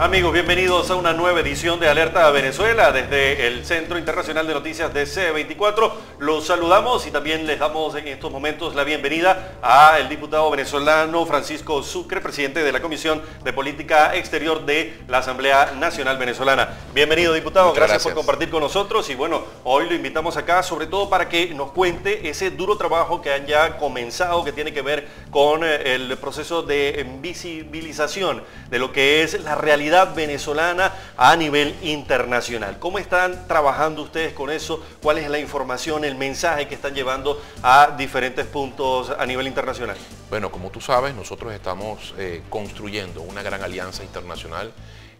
Amigos, bienvenidos a una nueva edición de Alerta a Venezuela desde el Centro Internacional de Noticias de C24. Los saludamos y también les damos en estos momentos la bienvenida al diputado venezolano Francisco Sucre, presidente de la Comisión de Política Exterior de la Asamblea Nacional Venezolana. Bienvenido, diputado, gracias por compartir con nosotros y bueno, hoy lo invitamos acá sobre todo para que nos cuente ese duro trabajo que han ya comenzado, que tiene que ver con el proceso de visibilización de lo que es la realidad venezolana a nivel internacional. ¿Cómo están trabajando ustedes con eso? ¿Cuál es la información, el mensaje que están llevando a diferentes puntos a nivel internacional? Bueno, como tú sabes, nosotros estamos construyendo una gran alianza internacional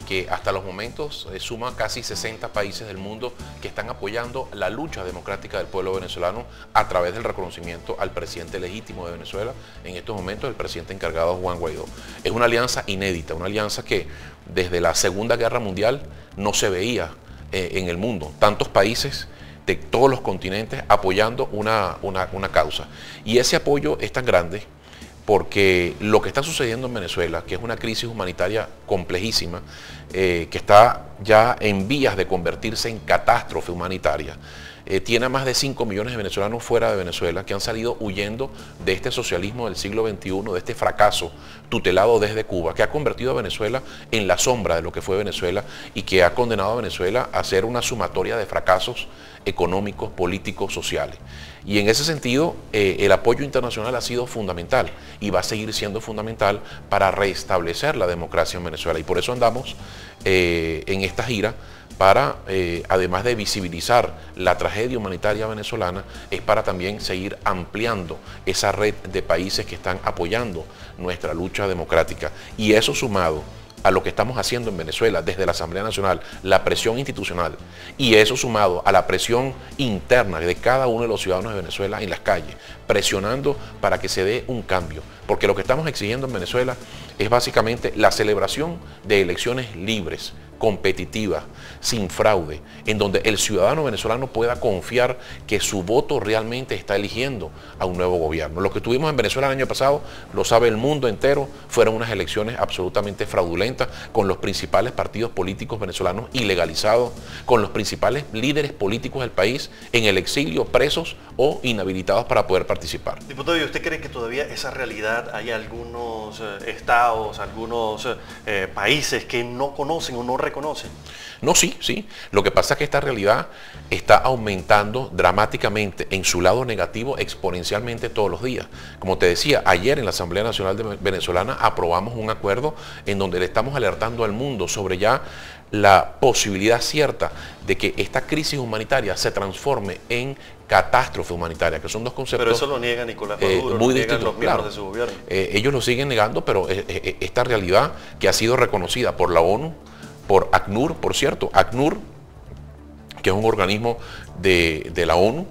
que hasta los momentos suma casi 60 países del mundo que están apoyando la lucha democrática del pueblo venezolano a través del reconocimiento al presidente legítimo de Venezuela, en estos momentos el presidente encargado Juan Guaidó. Es una alianza inédita, una alianza que desde la Segunda Guerra Mundial no se veía en el mundo. Tantos países de todos los continentes apoyando una causa. Y ese apoyo es tan grande porque lo que está sucediendo en Venezuela, que es una crisis humanitaria complejísima, que está ya en vías de convertirse en catástrofe humanitaria, tiene a más de 5 millones de venezolanos fuera de Venezuela que han salido huyendo de este socialismo del siglo XXI, de este fracaso tutelado desde Cuba, que ha convertido a Venezuela en la sombra de lo que fue Venezuela y que ha condenado a Venezuela a ser una sumatoria de fracasos económicos, políticos, sociales. Y en ese sentido, el apoyo internacional ha sido fundamental y va a seguir siendo fundamental para restablecer la democracia en Venezuela. Y por eso andamos en esta gira para, además de visibilizar la tragedia humanitaria venezolana, es para también seguir ampliando esa red de países que están apoyando nuestra lucha democrática. Y eso sumado a lo que estamos haciendo en Venezuela desde la Asamblea Nacional, la presión institucional, y eso sumado a la presión interna de cada uno de los ciudadanos de Venezuela en las calles, presionando para que se dé un cambio. Porque lo que estamos exigiendo en Venezuela es básicamente la celebración de elecciones libres, competitivas, sin fraude, en donde el ciudadano venezolano pueda confiar que su voto realmente está eligiendo a un nuevo gobierno. Lo que tuvimos en Venezuela el año pasado, lo sabe el mundo entero, fueron unas elecciones absolutamente fraudulentas, con los principales partidos políticos venezolanos ilegalizados, con los principales líderes políticos del país en el exilio, presos o inhabilitados para poder participar. Diputado, ¿y usted cree que todavía esa realidad hay algunos estados, algunos países que no conocen o no reconocen? No, sí. Lo que pasa es que esta realidad está aumentando dramáticamente en su lado negativo exponencialmente todos los días. Como te decía, ayer en la Asamblea Nacional Venezolana aprobamos un acuerdo en donde le estamos alertando al mundo sobre ya la posibilidad cierta de que esta crisis humanitaria se transforme en catástrofe humanitaria, que son dos conceptos. Pero eso lo niega Nicolás Maduro, muy lo niegan los miembros claro, de su gobierno. Ellos lo siguen negando, pero esta realidad que ha sido reconocida por la ONU, por ACNUR, por cierto, ACNUR, que es un organismo de la ONU,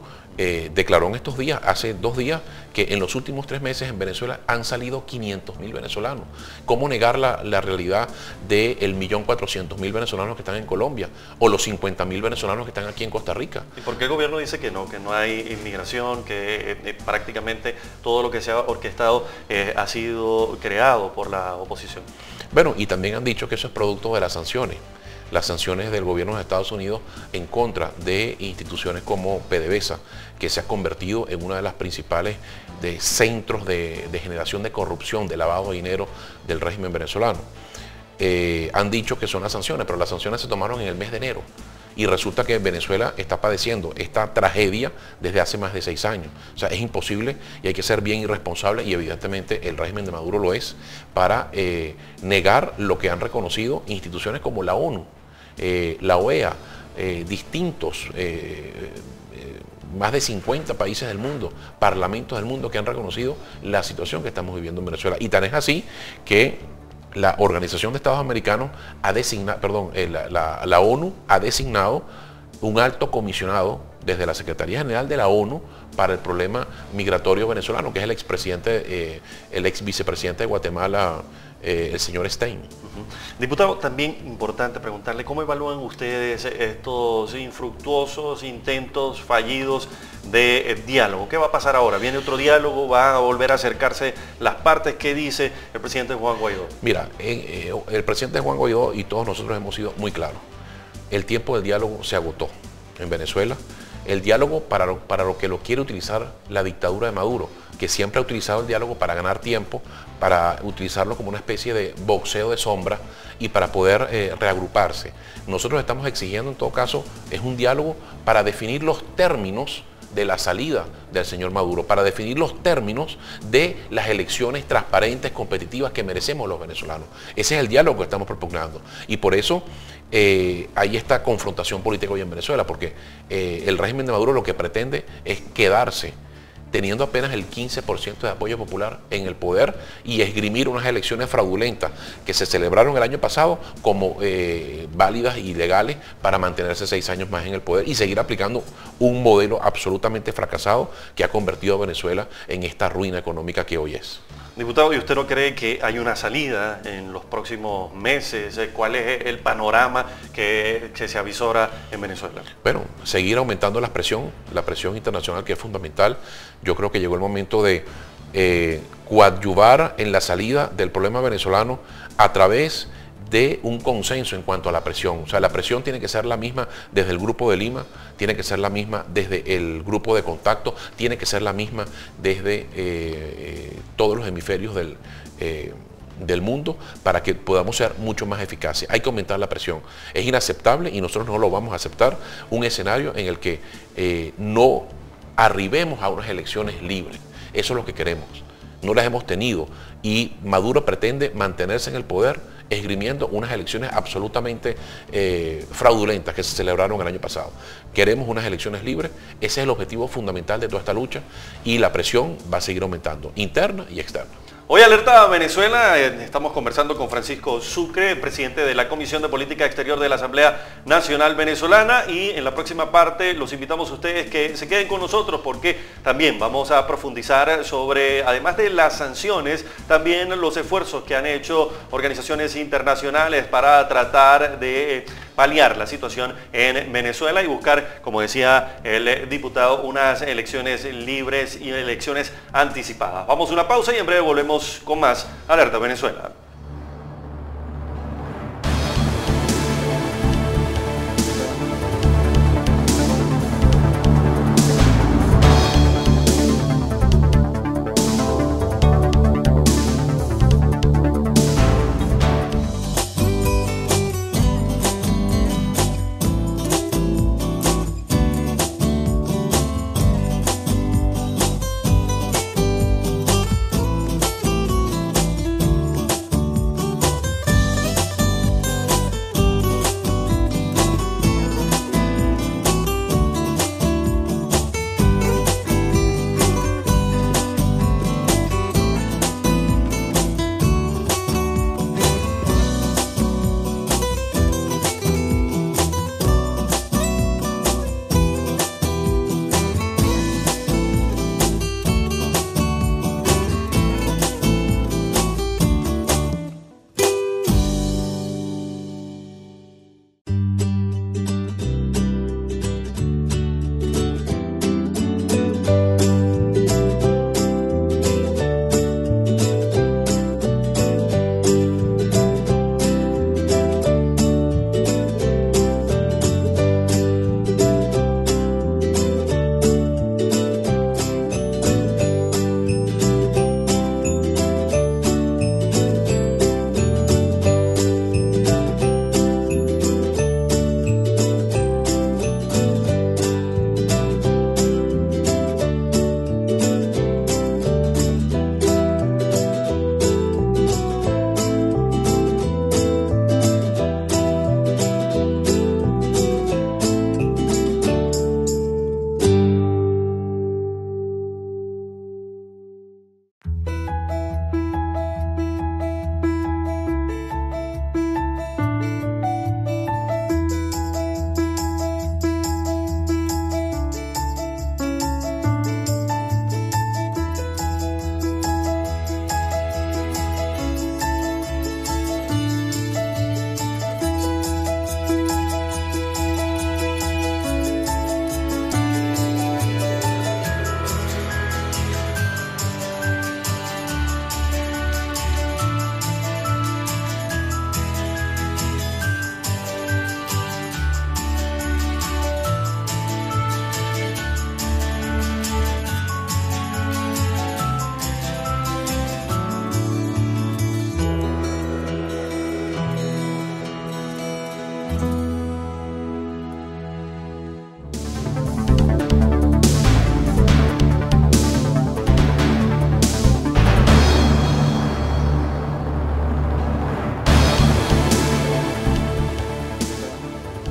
declaró en estos días, hace 2 días, que en los últimos 3 meses en Venezuela han salido 500.000 venezolanos. ¿Cómo negar la realidad del 1.400.000 venezolanos que están en Colombia o los 50.000 venezolanos que están aquí en Costa Rica? ¿Y por qué el gobierno dice que no hay inmigración, que prácticamente todo lo que se ha orquestado ha sido creado por la oposición? Bueno, y también han dicho que eso es producto de las sanciones del gobierno de Estados Unidos en contra de instituciones como PDVSA, que se ha convertido en una de las principales centros de generación de corrupción, de lavado de dinero del régimen venezolano. Han dicho que son las sanciones, pero las sanciones se tomaron en el mes de enero. Y resulta que Venezuela está padeciendo esta tragedia desde hace más de 6 años. O sea, es imposible y hay que ser bien irresponsable, y evidentemente el régimen de Maduro lo es, para negar lo que han reconocido instituciones como la ONU, la OEA, distintos, más de 50 países del mundo, parlamentos del mundo que han reconocido la situación que estamos viviendo en Venezuela. Y tan es así que la Organización de Estados Americanos ha designado, la ONU ha designado un alto comisionado desde la Secretaría General de la ONU para el problema migratorio venezolano, que es el ex vicepresidente de Guatemala, el señor Stein. Diputado, también importante preguntarle, ¿cómo evalúan ustedes estos infructuosos intentos fallidos de diálogo. ¿Qué va a pasar ahora? ¿Viene otro diálogo? ¿Va a volver a acercarse las partes? ¿Qué dice el presidente Juan Guaidó? Mira, el presidente Juan Guaidó y todos nosotros hemos sido muy claros. El tiempo del diálogo se agotó en Venezuela. El diálogo para lo que lo quiere utilizar la dictadura de Maduro, que siempre ha utilizado el diálogo para ganar tiempo, para utilizarlo como una especie de boxeo de sombra y para poder reagruparse. Nosotros estamos exigiendo, en todo caso, es un diálogo para definir los términos de la salida del señor Maduro, para definir los términos de las elecciones transparentes, competitivas que merecemos los venezolanos. Ese es el diálogo que estamos propugnando. Y por eso hay esta confrontación política hoy en Venezuela, porque el régimen de Maduro lo que pretende es quedarse teniendo apenas el 15% de apoyo popular en el poder y esgrimir unas elecciones fraudulentas que se celebraron el año pasado como válidas y legales para mantenerse 6 años más en el poder y seguir aplicando un modelo absolutamente fracasado que ha convertido a Venezuela en esta ruina económica que hoy es. Diputado, ¿y usted no cree que hay una salida en los próximos meses? ¿Cuál es el panorama que se avisora en Venezuela? Bueno, seguir aumentando la presión internacional, que es fundamental. Yo creo que llegó el momento de coadyuvar en la salida del problema venezolano a través de un consenso en cuanto a la presión. O sea, la presión tiene que ser la misma desde el Grupo de Lima, tiene que ser la misma desde el Grupo de Contacto, tiene que ser la misma desde todos los hemisferios del mundo para que podamos ser mucho más eficaces. Hay que aumentar la presión. Es inaceptable y nosotros no lo vamos a aceptar un escenario en el que no arribemos a unas elecciones libres. Eso es lo que queremos. No las hemos tenido y Maduro pretende mantenerse en el poder esgrimiendo unas elecciones absolutamente fraudulentas que se celebraron el año pasado. Queremos unas elecciones libres, ese es el objetivo fundamental de toda esta lucha y la presión va a seguir aumentando, interna y externa. Hoy Alerta Venezuela, estamos conversando con Francisco Sucre, presidente de la Comisión de Política Exterior de la Asamblea Nacional Venezolana, y en la próxima parte los invitamos a ustedes que se queden con nosotros porque también vamos a profundizar sobre, además de las sanciones, también los esfuerzos que han hecho organizaciones internacionales para tratar de paliar la situación en Venezuela y buscar, como decía el diputado, unas elecciones libres y elecciones anticipadas. Vamos a una pausa y en breve volvemos con más Alerta Venezuela.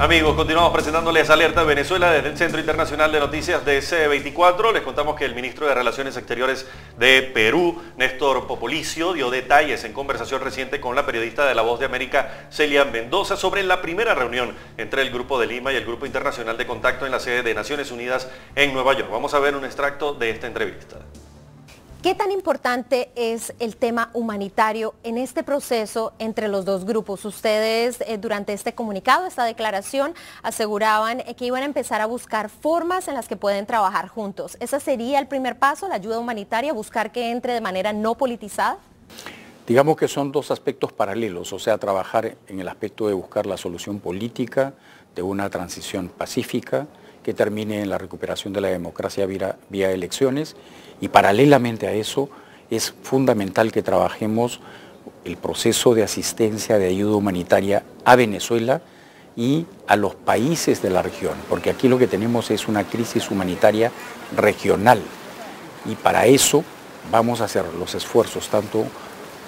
Amigos, continuamos presentándoles Alerta Venezuela desde el Centro Internacional de Noticias de C24. Les contamos que el ministro de Relaciones Exteriores de Perú, Néstor Popolicio, dio detalles en conversación reciente con la periodista de La Voz de América, Celia Mendoza, sobre la primera reunión entre el Grupo de Lima y el Grupo Internacional de Contacto en la sede de Naciones Unidas en Nueva York. Vamos a ver un extracto de esta entrevista. ¿Qué tan importante es el tema humanitario en este proceso entre los dos grupos? Ustedes durante este comunicado, esta declaración, aseguraban que iban a empezar a buscar formas en las que pueden trabajar juntos. ¿Ese sería el primer paso, la ayuda humanitaria, buscar que entre de manera no politizada? Digamos que son dos aspectos paralelos, o sea, trabajar en el aspecto de buscar la solución política de una transición pacífica que termine en la recuperación de la democracia vía elecciones, y paralelamente a eso es fundamental que trabajemos el proceso de asistencia, de ayuda humanitaria a Venezuela y a los países de la región, porque aquí lo que tenemos es una crisis humanitaria regional, y para eso vamos a hacer los esfuerzos, tanto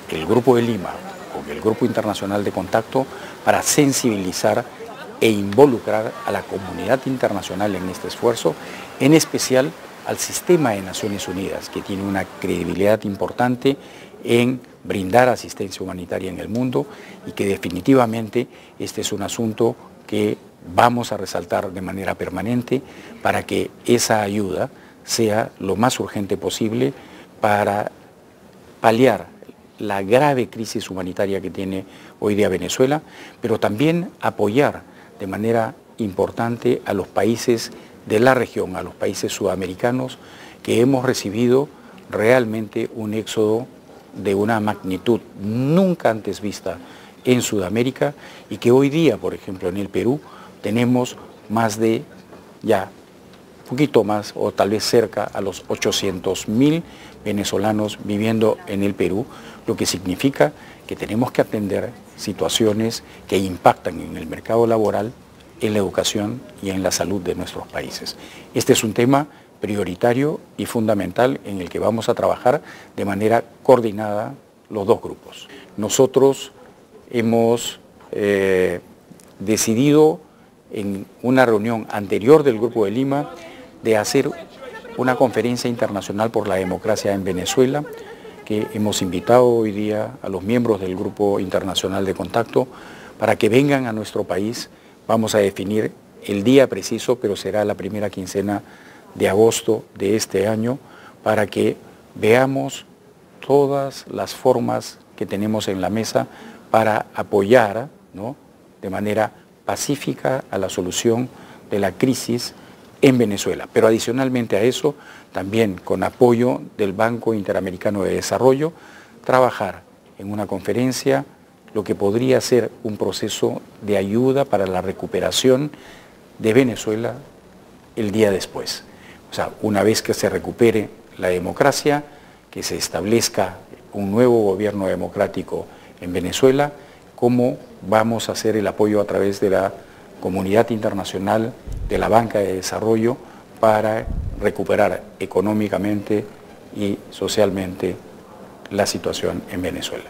el Grupo de Lima como el Grupo Internacional de Contacto, para sensibilizar e involucrar a la comunidad internacional en este esfuerzo, en especial al sistema de Naciones Unidas, que tiene una credibilidad importante en brindar asistencia humanitaria en el mundo, y que definitivamente este es un asunto que vamos a resaltar de manera permanente para que esa ayuda sea lo más urgente posible para paliar la grave crisis humanitaria que tiene hoy día Venezuela, pero también apoyar de manera importante a los países de la región, a los países sudamericanos, que hemos recibido realmente un éxodo de una magnitud nunca antes vista en Sudamérica, y que hoy día, por ejemplo, en el Perú, tenemos más de, ya, un poquito más, o tal vez cerca a los 800.000 venezolanos viviendo en el Perú, lo que significa que tenemos que atender situaciones que impactan en el mercado laboral, en la educación y en la salud de nuestros países. Este es un tema prioritario y fundamental en el que vamos a trabajar de manera coordinada los dos grupos. Nosotros hemos decidido en una reunión anterior del Grupo de Lima de hacer una conferencia internacional por la democracia en Venezuela, que hemos invitado hoy día a los miembros del Grupo Internacional de Contacto para que vengan a nuestro país. Vamos a definir el día preciso, pero será la primera quincena de agosto de este año, para que veamos todas las formas que tenemos en la mesa para apoyar, ¿no?, de manera pacífica a la solución de la crisis en Venezuela. Pero adicionalmente a eso, también con apoyo del Banco Interamericano de Desarrollo, trabajar en una conferencia lo que podría ser un proceso de ayuda para la recuperación de Venezuela el día después. O sea, una vez que se recupere la democracia, que se establezca un nuevo gobierno democrático en Venezuela, cómo vamos a hacer el apoyo a través de la comunidad internacional, de la banca de desarrollo, para recuperar económicamente y socialmente la situación en Venezuela.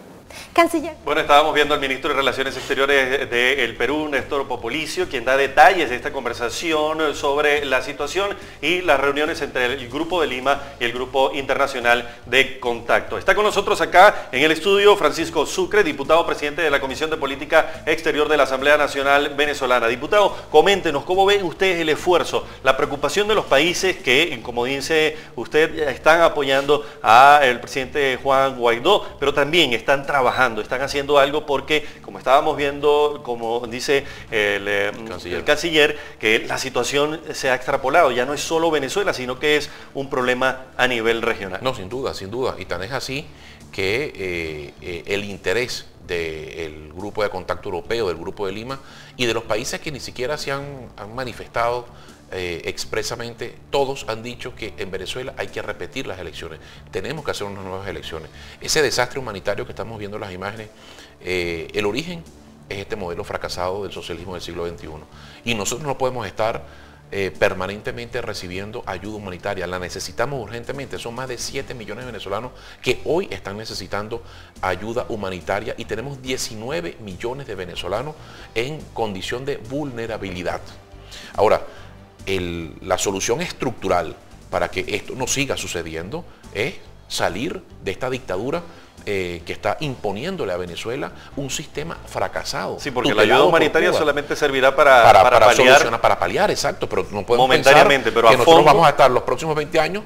Canciller. Bueno, estábamos viendo al ministro de Relaciones Exteriores del Perú, Néstor Popolicio, quien da detalles de esta conversación sobre la situación y las reuniones entre el Grupo de Lima y el Grupo Internacional de Contacto. Está con nosotros acá en el estudio Francisco Sucre, diputado presidente de la Comisión de Política Exterior de la Asamblea Nacional Venezolana. Diputado, coméntenos, ¿cómo ven ustedes el esfuerzo, la preocupación de los países que, como dice usted, están apoyando al presidente Juan Guaidó, pero también están trabajando, están haciendo algo porque, como estábamos viendo, como dice el canciller, que la situación se ha extrapolado, ya no es solo Venezuela, sino que es un problema a nivel regional? No, sin duda, y tan es así que el interés del Grupo de Contacto Europeo, del Grupo de Lima y de los países que ni siquiera se han manifestado expresamente, todos han dicho que en Venezuela hay que repetir las elecciones, tenemos que hacer unas nuevas elecciones. Ese desastre humanitario que estamos viendo en las imágenes, el origen es este modelo fracasado del socialismo del siglo XXI, y nosotros no podemos estar permanentemente recibiendo ayuda humanitaria. La necesitamos urgentemente. Son más de 7 millones de venezolanos que hoy están necesitando ayuda humanitaria y tenemos 19 millones de venezolanos en condición de vulnerabilidad. Ahora, la solución estructural para que esto no siga sucediendo es salir de esta dictadura que está imponiéndole a Venezuela un sistema fracasado. Sí, porque la ayuda humanitaria solamente servirá para paliar. Para paliar, exacto, pero no podemos momentáneamente, pensar pero que nosotros vamos a estar los próximos 20 años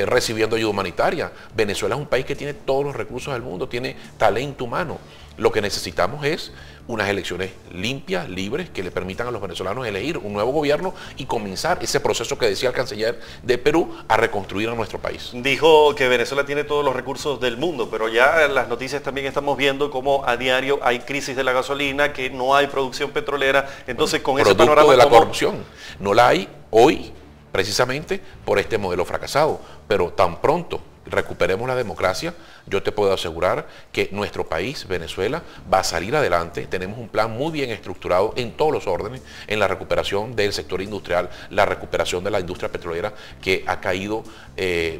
recibiendo ayuda humanitaria. Venezuela es un país que tiene todos los recursos del mundo, tiene talento humano. Lo que necesitamos es unas elecciones limpias, libres, que le permitan a los venezolanos elegir un nuevo gobierno y comenzar ese proceso que decía el canciller de Perú a reconstruir a nuestro país. Dijo que Venezuela tiene todos los recursos del mundo, pero ya en las noticias también estamos viendo cómo a diario hay crisis de la gasolina, que no hay producción petrolera. Entonces, con ese panorama producto de la corrupción, no la hay hoy precisamente por este modelo fracasado, pero tan pronto recuperemos la democracia, yo te puedo asegurar que nuestro país, Venezuela, va a salir adelante. Tenemos un plan muy bien estructurado en todos los órdenes, en la recuperación del sector industrial, la recuperación de la industria petrolera, que ha caído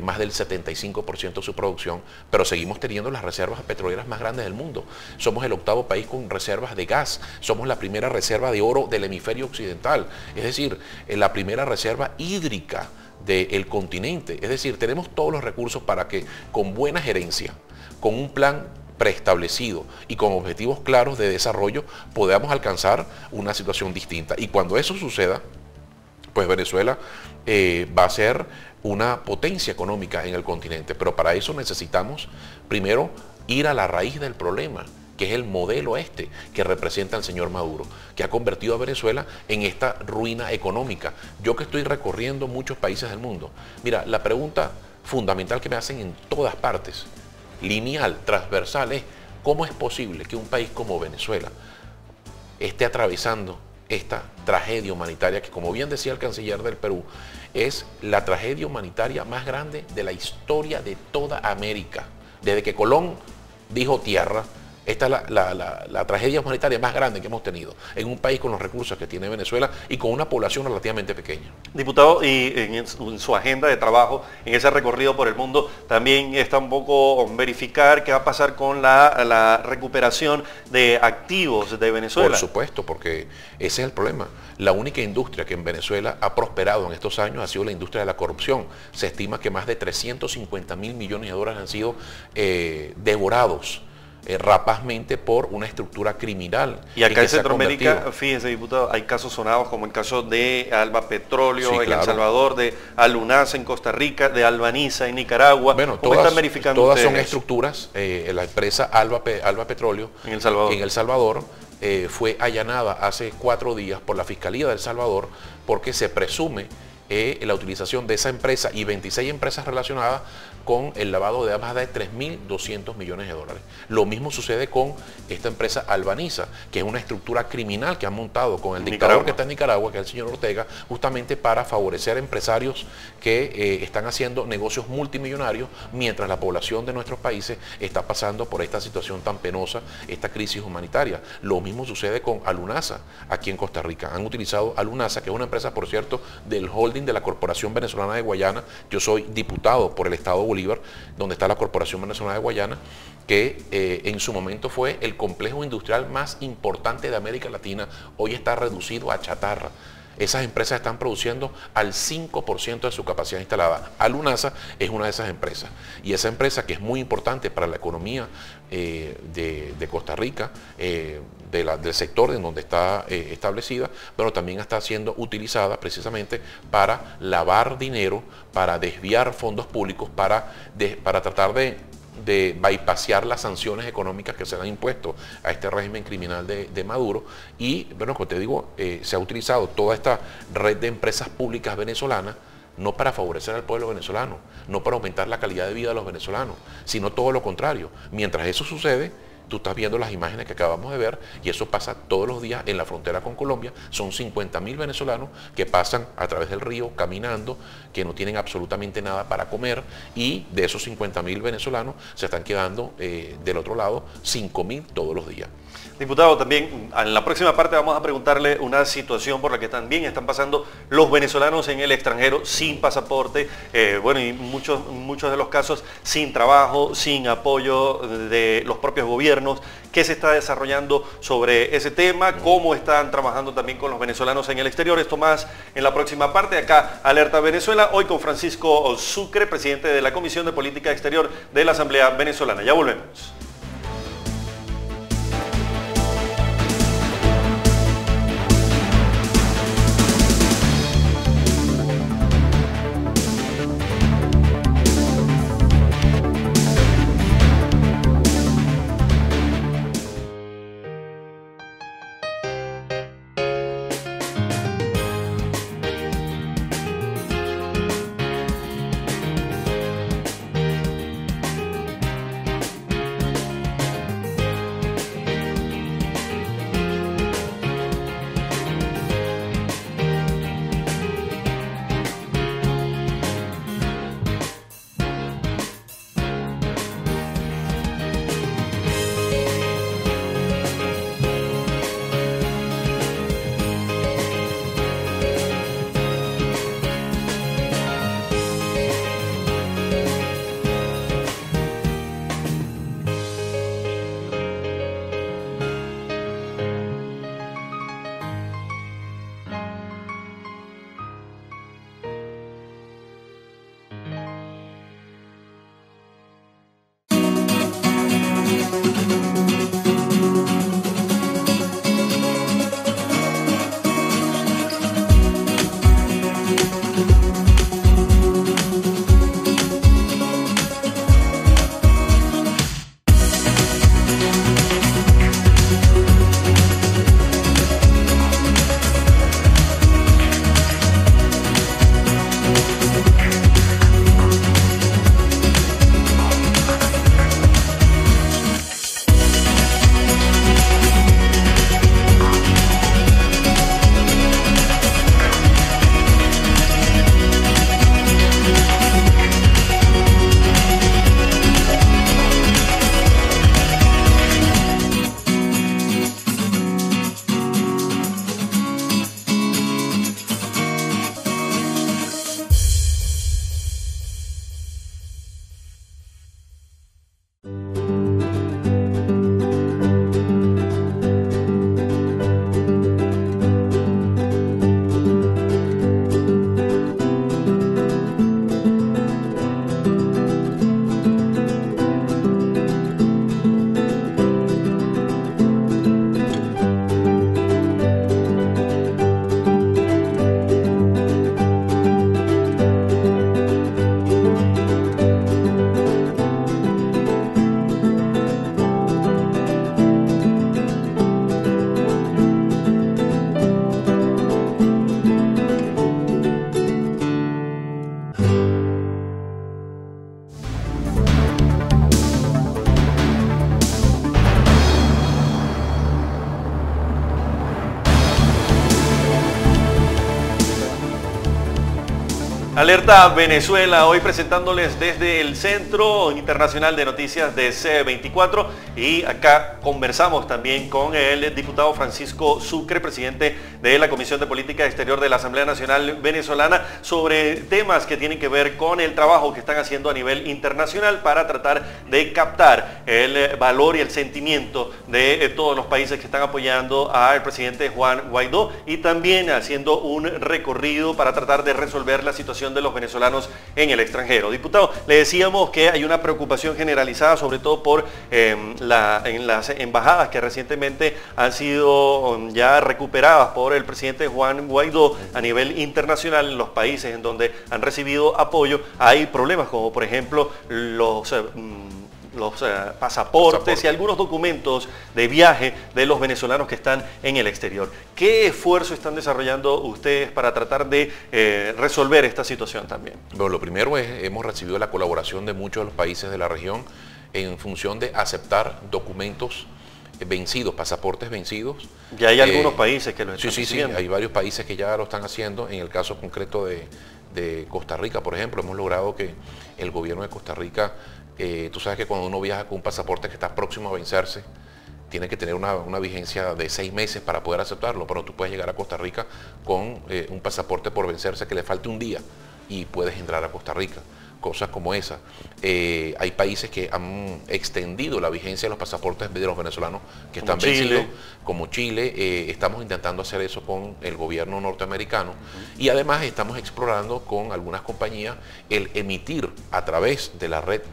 más del 75% de su producción, pero seguimos teniendo las reservas petroleras más grandes del mundo. Somos el 8º país con reservas de gas, somos la primera reserva de oro del hemisferio occidental, es decir, la primera reserva hídrica del continente. Es decir, tenemos todos los recursos para que con buena gerencia, con un plan preestablecido y con objetivos claros de desarrollo podamos alcanzar una situación distinta. Y cuando eso suceda, pues Venezuela va a ser una potencia económica en el continente. Pero para eso necesitamos primero ir a la raíz del problema, que es el modelo que representa el señor Maduro, que ha convertido a Venezuela en esta ruina económica. Yo que estoy recorriendo muchos países del mundo, mira, la pregunta fundamental que me hacen en todas partes, lineal, transversal, es ¿cómo es posible que un país como Venezuela esté atravesando esta tragedia humanitaria que, como bien decía el canciller del Perú, es la tragedia humanitaria más grande de la historia de toda América? Desde que Colón dijo tierra, esta es la tragedia humanitaria más grande que hemos tenido en un país con los recursos que tiene Venezuela y con una población relativamente pequeña. Diputado, y en su agenda de trabajo, en ese recorrido por el mundo, también está un poco verificar qué va a pasar con la recuperación de activos de Venezuela. Por supuesto, porque ese es el problema. La única industria que en Venezuela ha prosperado en estos años ha sido la industria de la corrupción. Se estima que más de 350.000 millones de dólares han sido devorados rapazmente por una estructura criminal. Y acá en Centroamérica, fíjense, diputado, hay casos sonados como el caso de Alba Petróleo, sí, en El Salvador, de Alunasa en Costa Rica, de Albaniza en Nicaragua. Bueno, ¿cómo están verificando todas son ustedes? estructuras. La empresa Alba Petróleo en El Salvador, fue allanada hace 4 días por la Fiscalía de El Salvador porque se presume la utilización de esa empresa y 26 empresas relacionadas con el lavado de más de 3.200 millones de dólares. Lo mismo sucede con esta empresa Albaniza, que es una estructura criminal que han montado con el dictador que está en Nicaragua, que es el señor Ortega, justamente para favorecer a empresarios que están haciendo negocios multimillonarios, mientras la población de nuestros países está pasando por esta situación tan penosa, esta crisis humanitaria. Lo mismo sucede con Alunasa, aquí en Costa Rica. Han utilizado Alunasa, que es una empresa, por cierto, del holding de la Corporación Venezolana de Guayana. Yo soy diputado por el Estado Bolívar, donde está la Corporación Venezolana de Guayana, que en su momento fue el complejo industrial más importante de América Latina. Hoy está reducido a chatarra. Esas empresas están produciendo al 5% de su capacidad instalada. Alunasa es una de esas empresas. Y esa empresa, que es muy importante para la economía de Costa Rica, del sector en donde está establecida, pero también está siendo utilizada precisamente para lavar dinero, para desviar fondos públicos, para tratar de bypassear las sanciones económicas que se le han impuesto a este régimen criminal de Maduro. Y bueno, como te digo, se ha utilizado toda esta red de empresas públicas venezolanas no para favorecer al pueblo venezolano, no para aumentar la calidad de vida de los venezolanos, sino todo lo contrario. Mientras eso sucede, tú estás viendo las imágenes que acabamos de ver, y eso pasa todos los días en la frontera con Colombia. Son 50.000 venezolanos que pasan a través del río caminando, que no tienen absolutamente nada para comer, y de esos 50.000 venezolanos se están quedando del otro lado 5.000 todos los días. Diputado, también en la próxima parte vamos a preguntarle una situación por la que también están pasando los venezolanos en el extranjero sin pasaporte, bueno, y muchos de los casos sin trabajo, sin apoyo de los propios gobiernos. ¿Qué se está desarrollando sobre ese tema? ¿Cómo están trabajando también con los venezolanos en el exterior? Esto más en la próxima parte. Acá, Alerta Venezuela, hoy con Francisco Sucre, presidente de la Comisión de Política Exterior de la Asamblea Venezolana. Ya volvemos. Alerta Venezuela, hoy presentándoles desde el Centro Internacional de Noticias de C24 y acá conversamos también con el diputado Francisco Sucre, presidente de la Comisión de Política Exterior de la Asamblea Nacional Venezolana, sobre temas que tienen que ver con el trabajo que están haciendo a nivel internacional para tratar de captar el valor y el sentimiento de todos los países que están apoyando al presidente Juan Guaidó y también haciendo un recorrido para tratar de resolver la situación de los venezolanos en el extranjero. Diputado, le decíamos que hay una preocupación generalizada, sobre todo por en las embajadas que recientemente han sido ya recuperadas por el presidente Juan Guaidó a nivel internacional en los países en donde han recibido apoyo. Hay problemas como por ejemplo los pasaportes y algunos documentos de viaje de los venezolanos que están en el exterior. ¿Qué esfuerzo están desarrollando ustedes para tratar de resolver esta situación también? Bueno, lo primero es, hemos recibido la colaboración de muchos de los países de la región en función de aceptar documentos vencidos, pasaportes vencidos. Ya hay algunos países que lo están haciendo. Sí, hay varios países que ya lo están haciendo. En el caso concreto de Costa Rica, por ejemplo, hemos logrado que el gobierno de Costa Rica, tú sabes que cuando uno viaja con un pasaporte que está próximo a vencerse, tiene que tener una vigencia de 6 meses para poder aceptarlo, pero tú puedes llegar a Costa Rica con un pasaporte por vencerse que le falte un día y puedes entrar a Costa Rica. Cosas como esa. Hay países que han extendido la vigencia de los pasaportes de los venezolanos que están vencidos, como Chile. Estamos intentando hacer eso con el gobierno norteamericano y además estamos explorando con algunas compañías el emitir a través de la red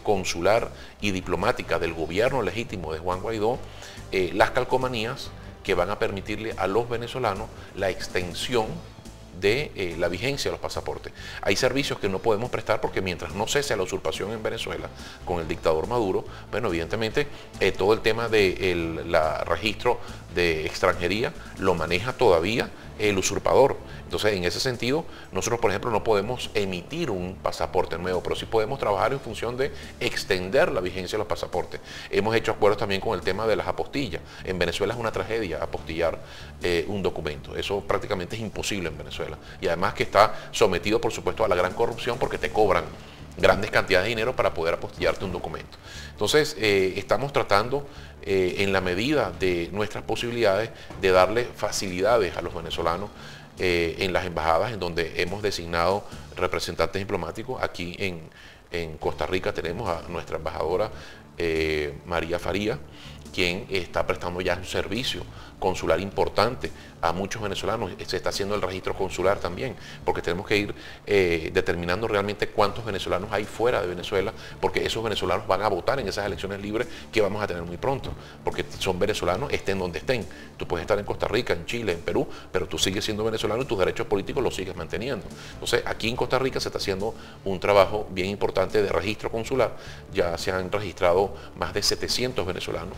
consular y diplomática del gobierno legítimo de Juan Guaidó las calcomanías que van a permitirle a los venezolanos la extensión de la vigencia de los pasaportes. Hay servicios que no podemos prestar porque mientras no cese la usurpación en Venezuela con el dictador Maduro, bueno, evidentemente todo el tema del registro de extranjería lo maneja todavía el usurpador. Entonces, en ese sentido, nosotros, por ejemplo, no podemos emitir un pasaporte nuevo, pero sí podemos trabajar en función de extender la vigencia de los pasaportes. Hemos hecho acuerdos también con el tema de las apostillas. En Venezuela es una tragedia apostillar un documento. Eso prácticamente es imposible en Venezuela. Y además que está sometido, por supuesto, a la gran corrupción porque te cobran grandes cantidades de dinero para poder apostillarte un documento. Entonces, estamos tratando en la medida de nuestras posibilidades de darle facilidades a los venezolanos en las embajadas en donde hemos designado representantes diplomáticos. Aquí en Costa Rica tenemos a nuestra embajadora María Faría, quien está prestando ya un servicio consular importante a muchos venezolanos. Se está haciendo el registro consular también, porque tenemos que ir determinando realmente cuántos venezolanos hay fuera de Venezuela, porque esos venezolanos van a votar en esas elecciones libres que vamos a tener muy pronto, porque son venezolanos estén donde estén. Tú puedes estar en Costa Rica, en Chile, en Perú, pero tú sigues siendo venezolano y tus derechos políticos los sigues manteniendo. Entonces, aquí en Costa Rica se está haciendo un trabajo bien importante de registro consular. Ya se han registrado más de 700 venezolanos.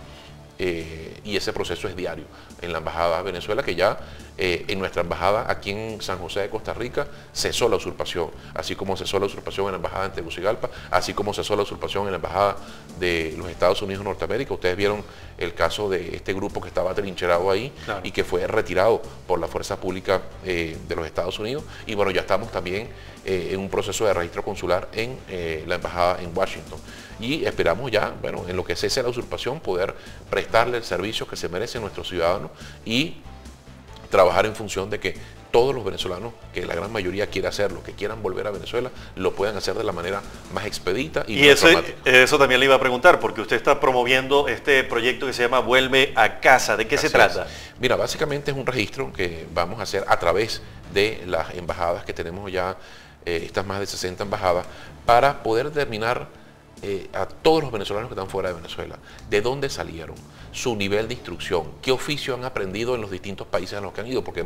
Y ese proceso es diario en la embajada de Venezuela, que ya en nuestra embajada aquí en San José de Costa Rica cesó la usurpación, así como cesó la usurpación en la embajada en Tegucigalpa, así como cesó la usurpación en la embajada de los Estados Unidos de Norteamérica. Ustedes vieron el caso de este grupo que estaba trincherado ahí, claro, y que fue retirado por la fuerza pública de los Estados Unidos. Y bueno, ya estamos también en un proceso de registro consular en la embajada en Washington. Y esperamos ya, bueno, en lo que cese la usurpación, poder prestarle el servicio que se merecen nuestros ciudadanos y trabajar en función de que todos los venezolanos, que la gran mayoría quiera hacerlo, que quieran volver a Venezuela, lo puedan hacer de la manera más expedita y más automática. Eso también le iba a preguntar, porque usted está promoviendo este proyecto que se llama Vuelve a Casa. ¿De qué se trata? Mira, básicamente es un registro que vamos a hacer a través de las embajadas que tenemos ya, estas más de 60 embajadas, para poder determinar a todos los venezolanos que están fuera de Venezuela, de dónde salieron, su nivel de instrucción, qué oficio han aprendido en los distintos países a los que han ido, porque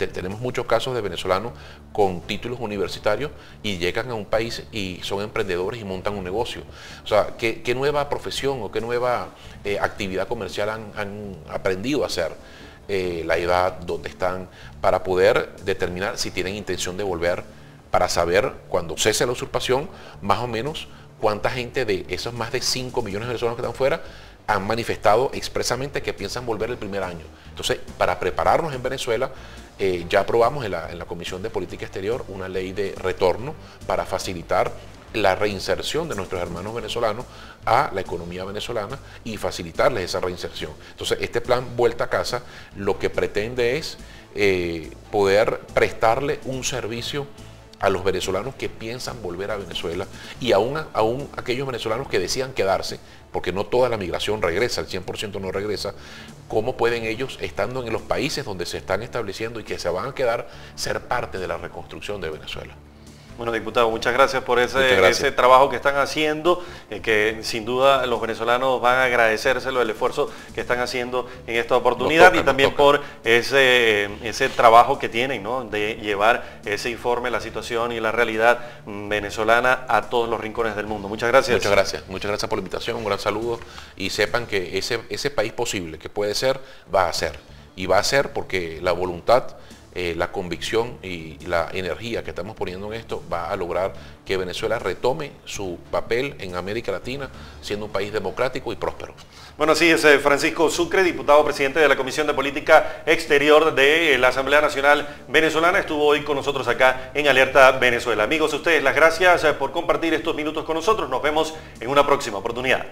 tenemos muchos casos de venezolanos con títulos universitarios y llegan a un país y son emprendedores y montan un negocio. O sea, ¿qué nueva profesión o qué nueva actividad comercial han aprendido a hacer? La edad, dónde están, para poder determinar si tienen intención de volver, para saber cuando cese la usurpación, más o menos cuánta gente de esos más de 5 millones de venezolanos que están fuera han manifestado expresamente que piensan volver el primer año. Entonces, para prepararnos en Venezuela, ya aprobamos en la Comisión de Política Exterior una ley de retorno para facilitar la reinserción de nuestros hermanos venezolanos a la economía venezolana y facilitarles esa reinserción. Entonces, este plan Vuelta a Casa lo que pretende es poder prestarle un servicio a los venezolanos que piensan volver a Venezuela y aún aquellos venezolanos que decían quedarse, porque no toda la migración regresa, el 100% no regresa, cómo pueden ellos, estando en los países donde se están estableciendo y que se van a quedar, ser parte de la reconstrucción de Venezuela. Bueno, diputado, muchas gracias por ese trabajo que están haciendo, que sin duda los venezolanos van a agradecérselo, el esfuerzo que están haciendo en esta oportunidad y también por ese trabajo que tienen, ¿no?, de llevar ese informe, la situación y la realidad venezolana a todos los rincones del mundo. Muchas gracias. Muchas gracias por la invitación, un gran saludo y sepan que ese país posible que puede ser, va a ser. Y va a ser porque la voluntad, la convicción y la energía que estamos poniendo en esto va a lograr que Venezuela retome su papel en América Latina, siendo un país democrático y próspero. Bueno, así es, Francisco Sucre, diputado presidente de la Comisión de Política Exterior de la Asamblea Nacional Venezolana, estuvo hoy con nosotros acá en Alerta Venezuela. Amigos, a ustedes las gracias por compartir estos minutos con nosotros. Nos vemos en una próxima oportunidad.